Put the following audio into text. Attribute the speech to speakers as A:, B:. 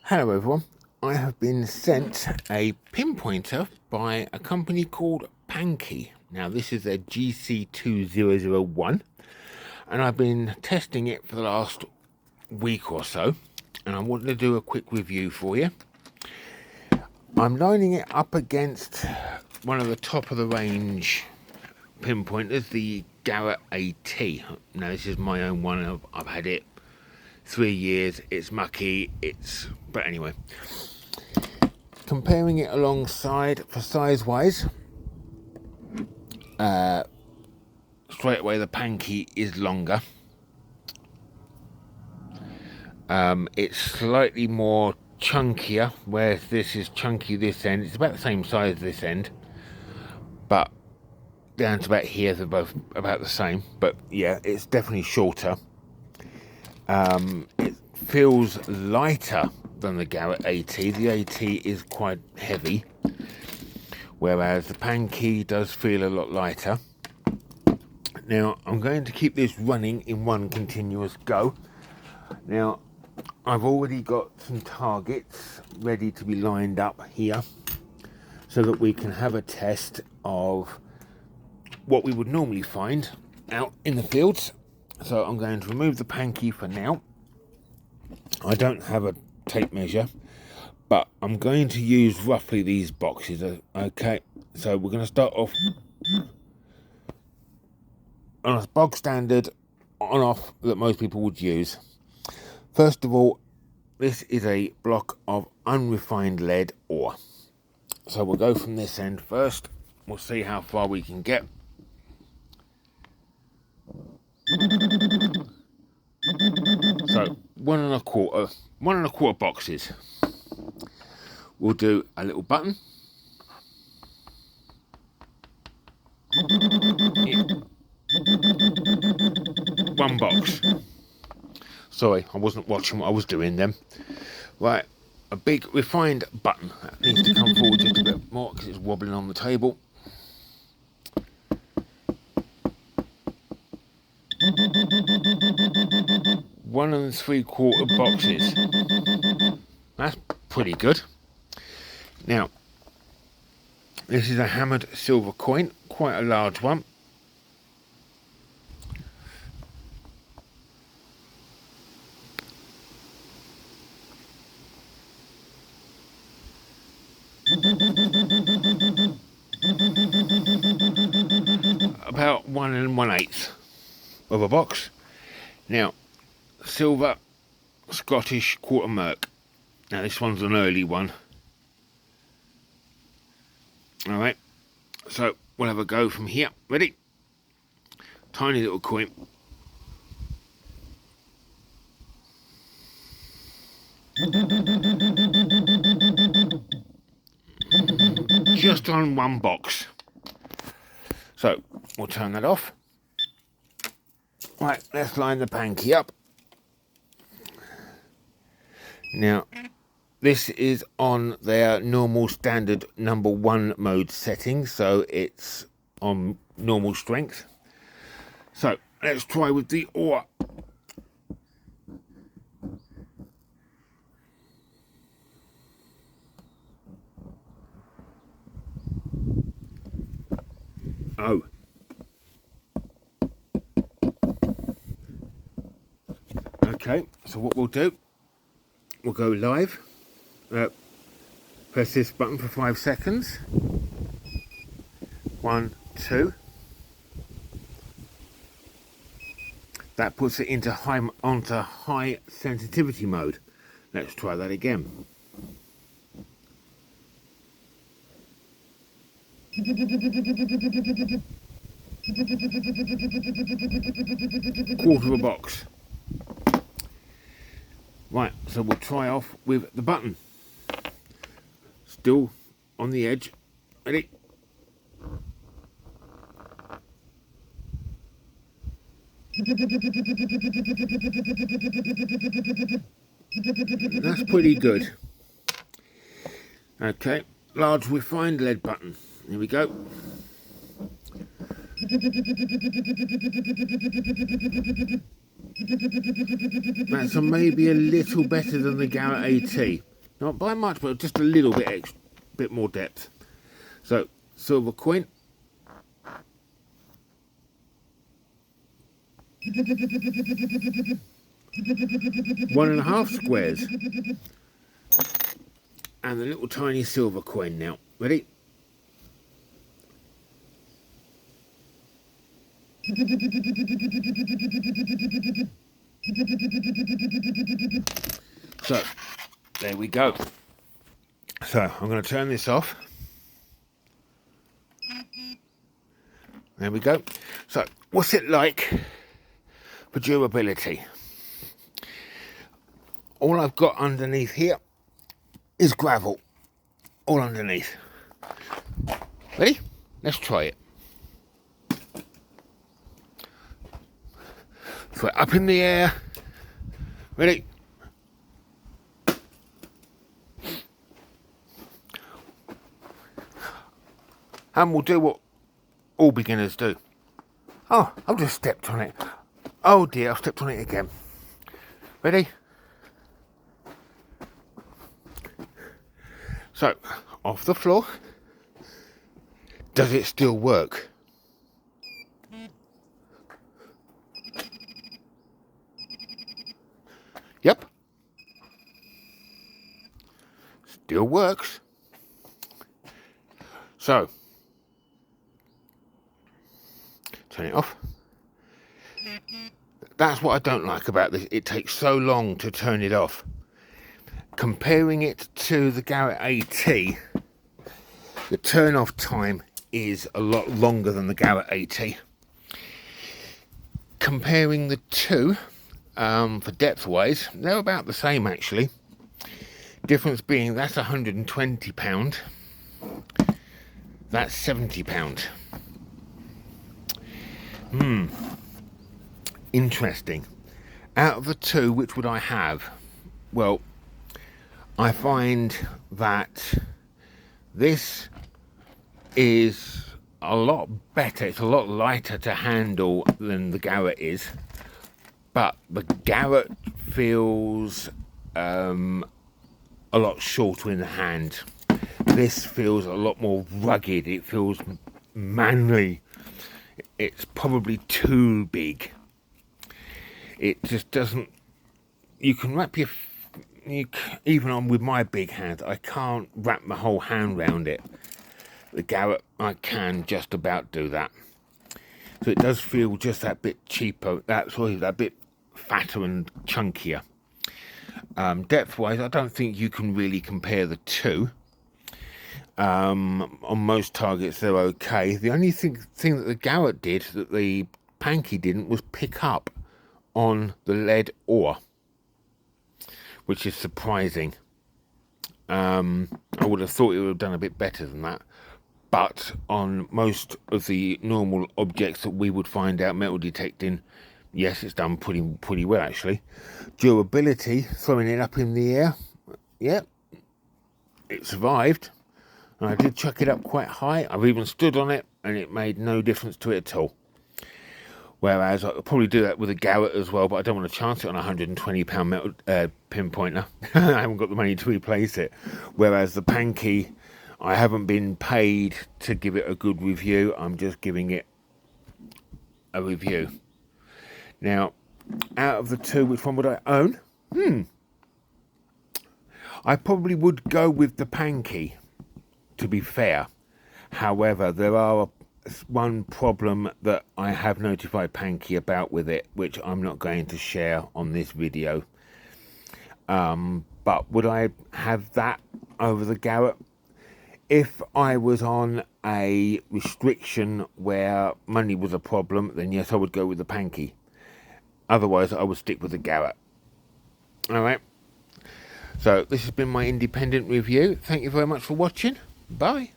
A: Hello everyone, I have been sent a pinpointer by a company called Panky. Now this is a gc2001 and I've been testing it for the last week or so, and I wanted to do a quick review for you. I'm lining it up against one of the top of the range pinpointers, the Garrett AT. Now this is my own one, I've had it 3 years, it's mucky, but anyway, comparing it alongside for size wise, straight away the panky is longer. It's slightly more chunkier, whereas this is chunky this end. It's about the same size this end, but down to about here they're both about the same, but yeah, it's definitely shorter. It feels lighter than the Garrett AT. The AT is quite heavy, whereas the panky does feel a lot lighter. Now I'm going to keep this running in one continuous go. Now I've already got some targets ready to be lined up here so that we can have a test of what we would normally find out in the fields. So I'm going to remove the panky for now. I don't have a tape measure, but I'm going to use roughly these boxes. Okay, so we're going to start off on a bog standard on-off that most people would use. First of all, this is a block of unrefined lead ore. So we'll go from this end first. We'll see how far we can get. So 1¼ boxes. We'll do a little button. One box. Sorry, I wasn't watching what I was doing then. Right, a big refined button. That needs to come forward just a bit more because it's wobbling on the table. One and 3/4 boxes. That's pretty good. Now, this is a hammered silver coin, quite a large one. About 1 1/8 of a box. Now, silver Scottish quarter merc. Now this one's an early one. Alright, so we'll have a go from here. Ready? Tiny little coin. Just on one box. So we'll turn that off. Right, let's line the panky up. Now, this is on their normal standard #1 mode setting, so it's on normal strength. So let's try with the ore. Oh. Okay, so what we'll do, we'll go live. Press this button for 5 seconds. 1, 2. That puts it onto high sensitivity mode. Let's try that again. Quarter of a box. Right, so we'll try off with the button. Still on the edge. Ready? That's pretty good. Okay, large refined lead button. Here we go. That's maybe a little better than the Garrett AT. Not by much, but just a little bit extra, bit more depth. So, silver coin. One and a half squares. And the little tiny silver coin now. Ready? So, there we go. So, I'm going to turn this off. There we go. So, what's it like for durability? All I've got underneath here is gravel. All underneath. Ready? Let's try it. So, up in the air. Ready? And we'll do what all beginners do. Oh, I've just stepped on it. Oh dear, I've stepped on it again. Ready? So, off the floor. Does it still work? Yep. Still works. So, turn it off. That's what I don't like about this. It takes so long to turn it off. Comparing it to the Garrett AT, the turn off time is a lot longer than the Garrett AT. Comparing the two, for depth wise, they're about the same actually. Difference being that's £120, that's £70. Interesting. Out of the two, which would I have? Well, I find that this is a lot better. It's a lot lighter to handle than the Garrett is, but the Garrett feels a lot shorter in the hand. This feels a lot more rugged. It feels manly. It's probably too big. It just doesn't. You can wrap your. Even on with my big hand, I can't wrap my whole hand around it. The Garrett, I can just about do that. So it does feel just that bit cheaper. That bit fatter and chunkier. Depth-wise, I don't think you can really compare the two. On most targets, they're okay. The only thing that the Garrett did that the Panky didn't was pick up on the lead ore, which is surprising. I would have thought it would have done a bit better than that. But on most of the normal objects that we would find out metal detecting, yes, it's done pretty well actually. Durability, throwing it up in the air, yeah, it survived. And I did chuck it up quite high. I've even stood on it and it made no difference to it at all. Whereas I could probably do that with a Garrett as well, but I don't want to chance it on a £120 metal pinpointer. I haven't got the money to replace it. Whereas the Panky, I haven't been paid to give it a good review. I'm just giving it a review. Now, out of the two, which one would I own? I probably would go with the Panky, to be fair. However, there are one problem that I have notified Panky about with it, which I'm not going to share on this video. But would I have that over the Garrett? If I was on a restriction where money was a problem, then yes, I would go with the Panky. Otherwise, I would stick with the Garrett. Alright. So, this has been my independent review. Thank you very much for watching. Bye.